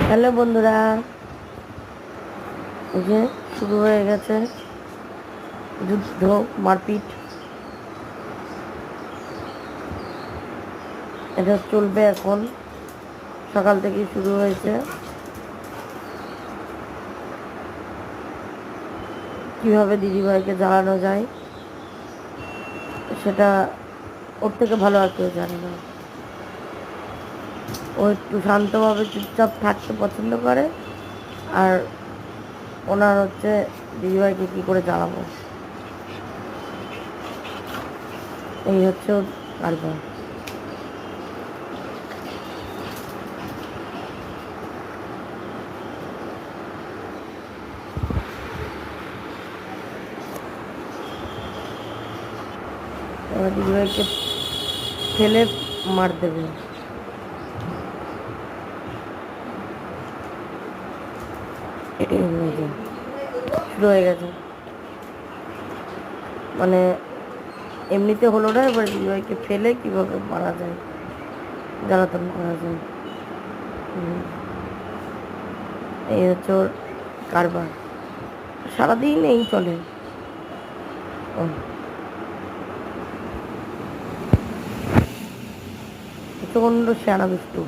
Hello বন্ধুরা, এই যে শুরু হয়ে গেছে যুদ্ধ, মারপিট। এটা চলবে এখন, সকাল থেকেই শুরু হয়েছে। কিভাবে দিদিভাইকে জ্বালানো যায় সেটা ওর থেকে ভালো আর কেউ জানে না। ও একটু শান্তভাবে চুপচাপ থাকতে পছন্দ করে, আর ওনার হচ্ছে দিদিভাইকে কী করে জ্বালাবো, এই হচ্ছে ওর কারবার। এবার দিদিভাইকে ফেলে মার দেবে। শুরু হয়ে গেছে, মানে এমনিতে হলো না, এবার দিদিভাইকে ফেলে কীভাবে মারা যায়, জ্বালাতন করা যায়। এই হচ্ছে ওর কারবার, সারাদিন এই চলে। প্রচণ্ড শেয়ানা দুষ্টু।